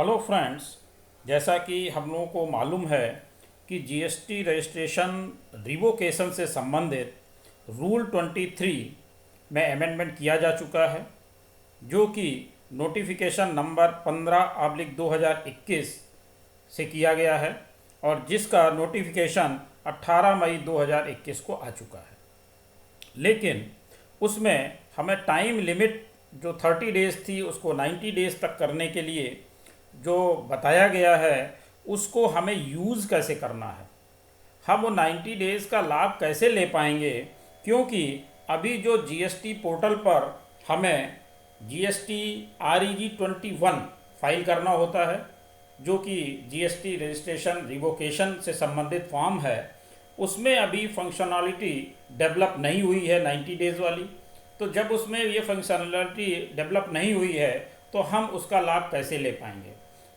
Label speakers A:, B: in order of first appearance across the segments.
A: Hello friends, जैसा कि हम लोगों को मालूम है कि जीएसटी रजिस्ट्रेशन रिवोकेशन से संबंधित रूल 23 में अमेंडमेंट किया जा चुका है, जो कि नोटिफिकेशन नंबर 15/2021 से किया गया है और जिसका नोटिफिकेशन 18 मई 2021 को आ चुका है। लेकिन उसमें हमें टाइम लिमिट जो 30 डेज़ थी उसको 90 डेज़ तक करने के लिए जो बताया गया है उसको हमें यूज़ कैसे करना है, हम वो 90 डेज़ का लाभ कैसे ले पाएंगे, क्योंकि अभी जो जीएसटी पोर्टल पर हमें जीएसटी REG 21 फाइल करना होता है, जो कि जीएसटी रजिस्ट्रेशन रिवोकेशन से संबंधित फॉर्म है, उसमें अभी फंक्शनलिटी डेवलप नहीं हुई है 90 डेज़ वाली। तो जब उसमें ये फंक्शनलिटी डेवलप नहीं हुई है तो हम उसका लाभ कैसे ले पाएंगे।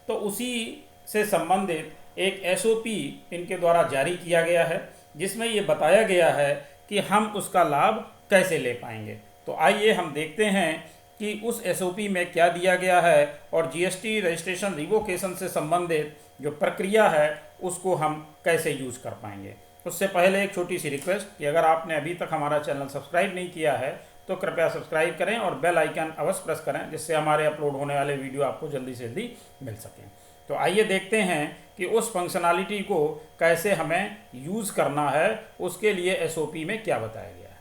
A: तो उसी से संबंधित एक SOP इनके द्वारा जारी किया गया है, जिसमें ये बताया गया है कि हम उसका लाभ कैसे ले पाएंगे। तो आइए हम देखते हैं कि उस SOP में क्या दिया गया है और जीएसटी रजिस्ट्रेशन रिवोकेशन से संबंधित जो प्रक्रिया है उसको हम कैसे यूज़ कर पाएंगे। उससे पहले एक छोटी सी रिक्वेस्ट कि अगर आपने अभी तक हमारा चैनल सब्सक्राइब नहीं किया है तो कृपया सब्सक्राइब करें और बेल आइकन अवश्य प्रेस करें, जिससे हमारे अपलोड होने वाले वीडियो आपको जल्दी से जल्दी मिल सकें। तो आइए देखते हैं कि उस फंक्शनलिटी को कैसे हमें यूज़ करना है, उसके लिए SOP में क्या बताया गया है।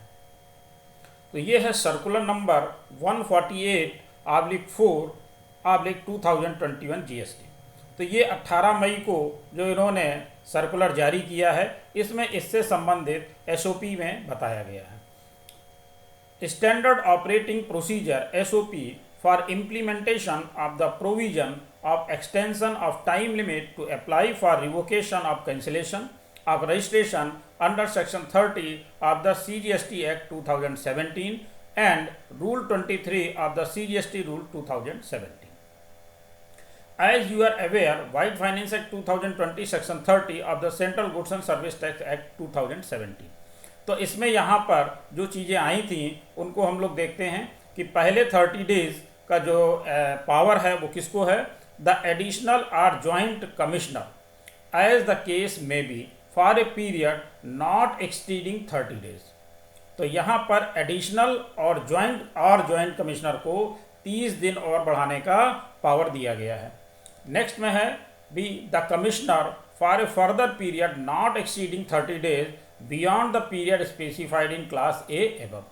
A: तो ये है सर्कुलर नंबर 148/4/2021 GST। तो ये 18 मई को जो इन्होंने सर्कुलर जारी किया है, इसमें इससे संबंधित SOP में बताया गया है। Standard Operating Procedure SOP for implementation of the provision of extension of time limit to apply for revocation of cancellation of registration under Section 30 of the CGST Act 2017 and Rule 23 of the CGST Rule 2017. As you are aware, White Finance Act 2020 Section 30 of the Central Goods and Service Tax Act 2017. तो इसमें यहाँ पर जो चीज़ें आई थी उनको हम लोग देखते हैं कि पहले 30 डेज़ का जो पावर है वो किसको है, द एडिशनल और joint commissioner as the case में be for a period not exceeding 30 days. तो यहाँ पर एडिशनल और जॉइंट कमिश्नर को 30 दिन और बढ़ाने का पावर दिया गया है। नेक्स्ट में है be the commissioner for a further period not exceeding 30 days beyond the period specified in class A above.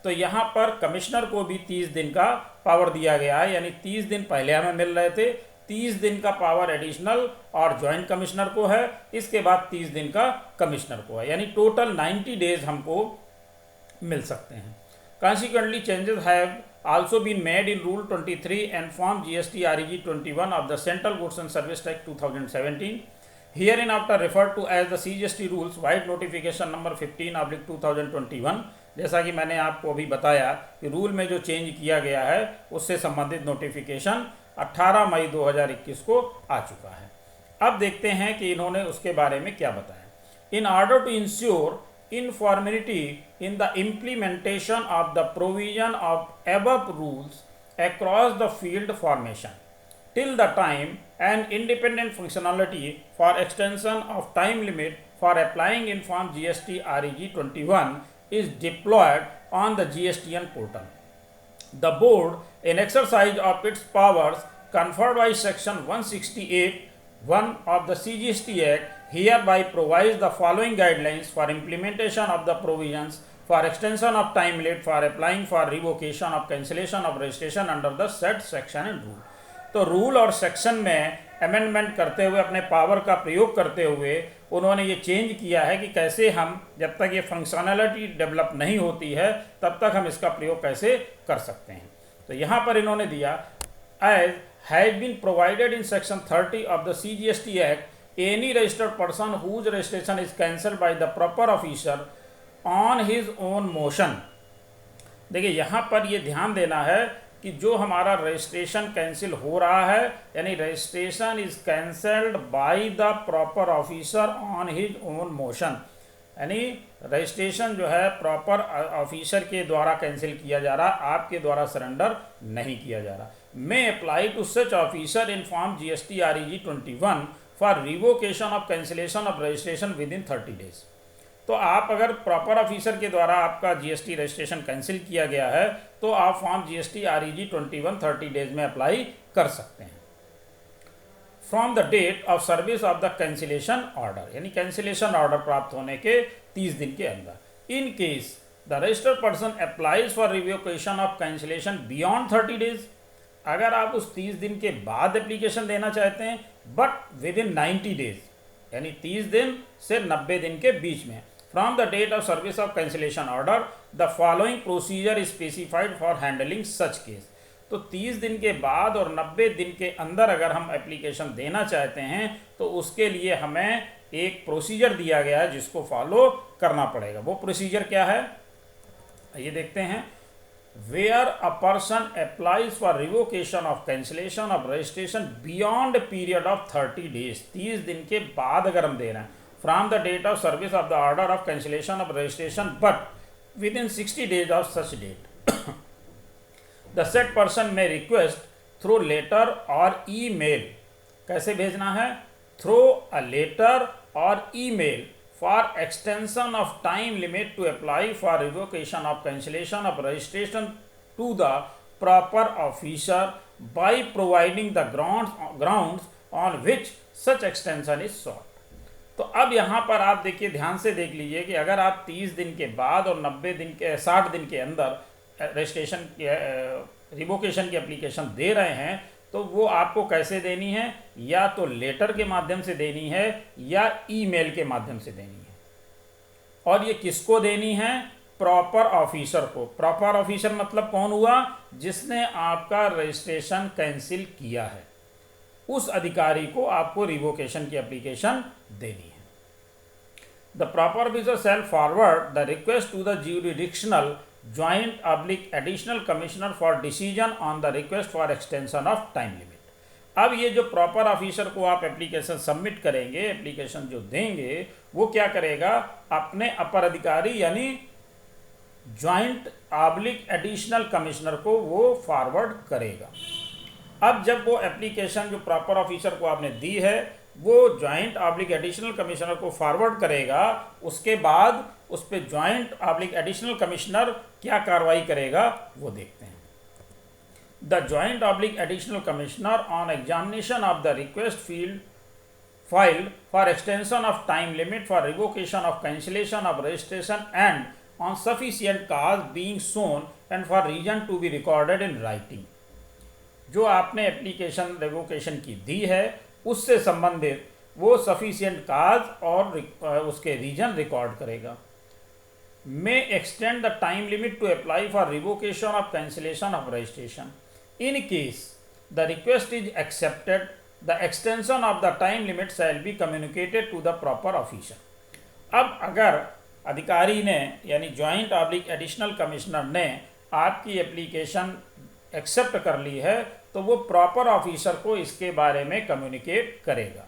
A: तो यहाँ पर कमिश्नर को भी 30 दिन का पावर दिया गया है, यानी 30 दिन पहले हमें मिल रहे थे, 30 दिन का पावर एडिशनल और जॉइंट कमिश्नर को है, इसके बाद 30 दिन का कमिश्नर को है, यानी टोटल 90 डेज हमको मिल सकते हैं। Consequently, changes have also been made in Rule 23 and Form GST REG 21 of the Central Goods and Service Tax 2017. Hereinafter referred to as the CGST rules, White Notification number 15/2021। जैसा कि मैंने आपको अभी बताया कि रूल में जो चेंज किया गया है उससे संबंधित नोटिफिकेशन 18 मई 2021 को आ चुका है। अब देखते हैं कि इन्होंने उसके बारे में क्या बताया। In order to ensure uniformity in the implementation of the provision of above rules across the field formation till the time an independent functionality for extension of time limit for applying in Form GST REG 21 is deployed on the GSTN portal. The board, in exercise of its powers conferred by Section 168(1) of the CGST Act, hereby provides the following guidelines for implementation of the provisions for extension of time limit for applying for revocation of cancellation of registration under the said section and rule। तो rule और section में amendment करते हुए, अपने power का प्रयोग करते हुए उन्होंने ये चेंज किया है कि कैसे हम, जब तक ये फंक्शनलिटी डेवलप नहीं होती है तब तक हम इसका प्रयोग कैसे कर सकते हैं। तो यहाँ पर इन्होंने दिया, as has been provided in section 30 of the CGST Act, any registered person whose registration is cancelled by the proper officer on his own motion। देखिए यहाँ पर ये ध्यान देना है कि जो हमारा रजिस्ट्रेशन कैंसिल हो रहा है, यानी registration is cancelled by the proper officer on his own motion, यानी रजिस्ट्रेशन जो है प्रॉपर ऑफिसर के द्वारा कैंसिल किया जा रहा, आपके द्वारा सरेंडर नहीं किया जा रहा। may apply to such officer in Form GST REG 21 for revocation of cancellation of registration within 30 days। तो आप अगर प्रॉपर ऑफिसर के द्वारा आपका जीएसटी रजिस्ट्रेशन कैंसिल किया गया है तो आप फॉर्म जीएसटी REG 21 30 डेज में अप्लाई कर सकते हैं from the date of service of the cancellation order, यानी कैंसिलेशन ऑर्डर प्राप्त होने के 30 दिन के अंदर। In case the registered person applies for revocation of cancellation beyond 30 days, अगर आप उस 30 दिन के बाद एप्लीकेशन देना चाहते हैं बट विद इन 90 डेज, यानी 30 दिन से 90 दिन के बीच में, from the date of service of cancellation order the following procedure specified for handling such case. तो 30 दिन के बाद और 90 दिन के अंदर अगर हम एप्लीकेशन देना चाहते हैं तो उसके लिए हमें एक प्रोसीजर दिया गया है जिसको फॉलो करना पड़ेगा। वो प्रोसीजर क्या है ये देखते हैं। Where a person applies for revocation of cancellation of registration beyond period of 30 days, 30 दिन के बाद अगर हम दे रहे हैं, from the date of service of the order of cancellation of registration but within 60 days of such date, the said person may request through letter or email, कैसे भेजना है, through a letter or email for extension of time limit to apply for revocation of cancellation of registration to the proper officer by providing the grounds on which such extension is sought। तो अब यहाँ पर आप देखिए, ध्यान से देख लीजिए कि अगर आप 30 दिन के बाद और 60 दिन के अंदर रजिस्ट्रेशन रिवोकेशन की एप्लीकेशन दे रहे हैं तो वो आपको कैसे देनी है, या तो लेटर के माध्यम से देनी है या ईमेल के माध्यम से देनी है। और ये किसको देनी है, प्रॉपर ऑफिसर को। प्रॉपर ऑफिसर मतलब कौन हुआ, जिसने आपका रजिस्ट्रेशन कैंसिल किया है, उस अधिकारी को आपको रिवोकेशन की एप्लीकेशन देनी है। The proper officer shall forward the request to the jurisdictional joint additional commissioner for decision on the request for extension of time limit. अब ये जो प्रॉपर ऑफिसर को आप एप्लीकेशन सबमिट करेंगे, एप्लीकेशन जो देंगे, वो क्या करेगा, अपने अपर अधिकारी यानी ज्वाइंट एडिशनल कमिश्नर को वो फॉरवर्ड करेगा। अब जब वो एप्लीकेशन जो प्रॉपर ऑफिसर को आपने दी है वो ज्वाइंट एडिशनल कमिश्नर को फॉरवर्ड करेगा, उसके बाद उस पर ज्वाइंट एडिशनल कमिश्नर क्या कार्रवाई करेगा वो देखते हैं। The joint additional commissioner on examination of the request filed for extension of time limit for revocation of cancellation of registration and on sufficient cause being shown and for reason to be recorded in writing, जो आपने application revocation की दी है उससे संबंधित वो sufficient काज और उसके reason record करेगा। May extend the time limit to apply for revocation of cancellation of registration in case the request is accepted, the extension of the time limit shall be communicated to the proper officer. अब अगर अधिकारी ने यानी joint additional commissioner ने आपकी application accept कर ली है तो वो प्रॉपर ऑफिसर को इसके बारे में कम्युनिकेट करेगा।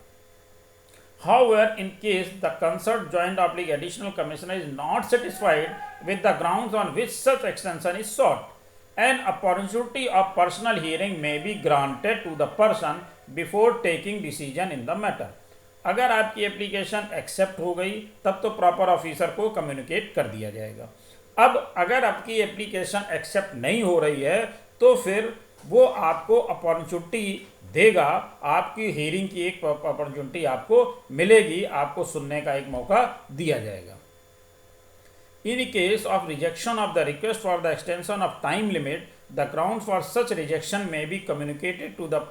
A: However, in case the concerned joint additional commissioner is not satisfied with the grounds on which such extension is sought, an opportunity of personal hearing may be granted to the person before taking decision in the matter। अगर आपकी application accept हो गई तब तो proper officer को communicate कर दिया जाएगा। अब अगर आपकी एप्लीकेशन एक्सेप्ट नहीं हो रही है तो फिर वो आपको अपॉर्चुनिटी देगा, आपकी हियरिंग की एक अपॉर्चुनिटी आपको मिलेगी, आपको सुनने का एक मौका दिया जाएगा। In case of rejection of the request for the extension of time limit, the ground for such rejection may be communicated to the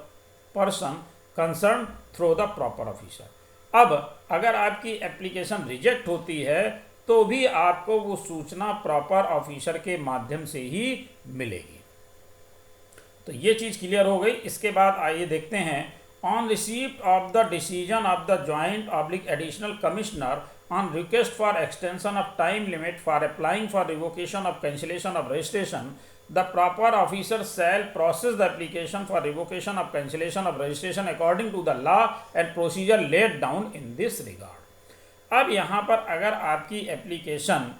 A: person concern through the proper officer. अब अगर आपकी एप्लीकेशन रिजेक्ट होती है तो भी आपको वो सूचना प्रॉपर ऑफिसर के माध्यम से ही मिलेगी। तो ये चीज़ क्लियर हो गई। इसके बाद आइए देखते हैं, on receipt of the decision of the joint additional commissioner on request for extension of time limit for applying for revocation of cancellation of registration, the proper officer shall process the application for revocation of cancellation of registration according to the law and procedure laid down in this regard. अब यहाँ पर अगर आपकी application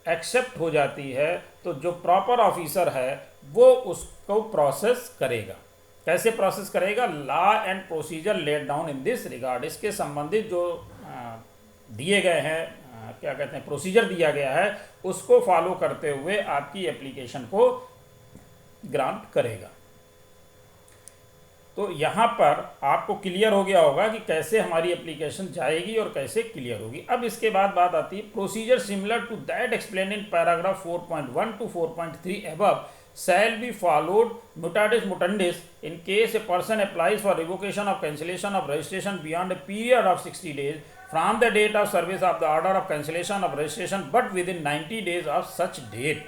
A: accept हो जाती है तो जो प्रॉपर ऑफिसर है वो उसको प्रोसेस करेगा। कैसे प्रोसेस करेगा? Law and procedure laid down in this regard, इसके संबंधित जो दिए गए हैं क्या कहते हैं प्रोसीजर दिया गया है उसको फॉलो करते हुए आपकी एप्लीकेशन को ग्रांट करेगा। तो यहाँ पर आपको क्लियर हो गया होगा कि कैसे हमारी एप्लीकेशन जाएगी और कैसे क्लियर होगी। अब इसके बाद बात आती है procedure similar to that explain in paragraph 4.1 to 4.3 above shall be followed mutatis mutandis in case a person applies for revocation of cancellation of registration beyond a period of 60 days from the date of service of the order of cancellation of registration but within 90 days of such date।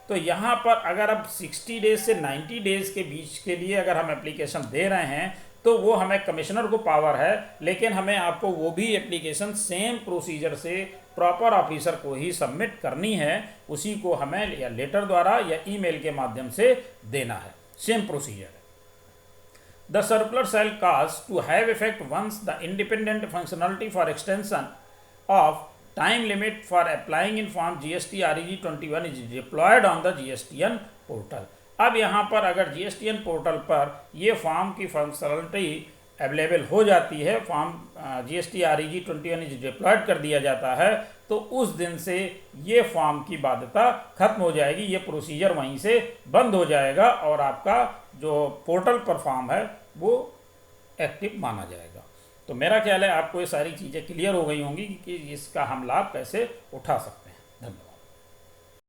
A: तो यहाँ पर अगर अब 60 days से 90 days के बीच के लिए अगर हम एप्लीकेशन दे रहे हैं तो वो हमें कमिश्नर को पावर है, लेकिन हमें आपको वो भी एप्लीकेशन सेम प्रोसीजर से प्रॉपर ऑफिसर को ही सबमिट करनी है, उसी को हमें या लेटर द्वारा या ईमेल के माध्यम से देना है, सेम प्रोसीजर है। The circular shall cause to have effect once the independent functionality for extension of time limit for applying in form GST REG 21 is deployed on the GSTN portal। अब यहाँ पर अगर GSTN पोर्टल पर ये form की functionality available हो जाती है, form GST REG 21 is deployed कर दिया जाता है, तो उस दिन से ये फॉर्म की बाध्यता खत्म हो जाएगी, ये प्रोसीजर वहीं से बंद हो जाएगा और आपका जो पोर्टल पर फॉर्म है वो एक्टिव माना जाएगा। तो मेरा ख्याल है आपको ये सारी चीज़ें क्लियर हो गई होंगी कि इसका हम लाभ कैसे उठा सकते हैं।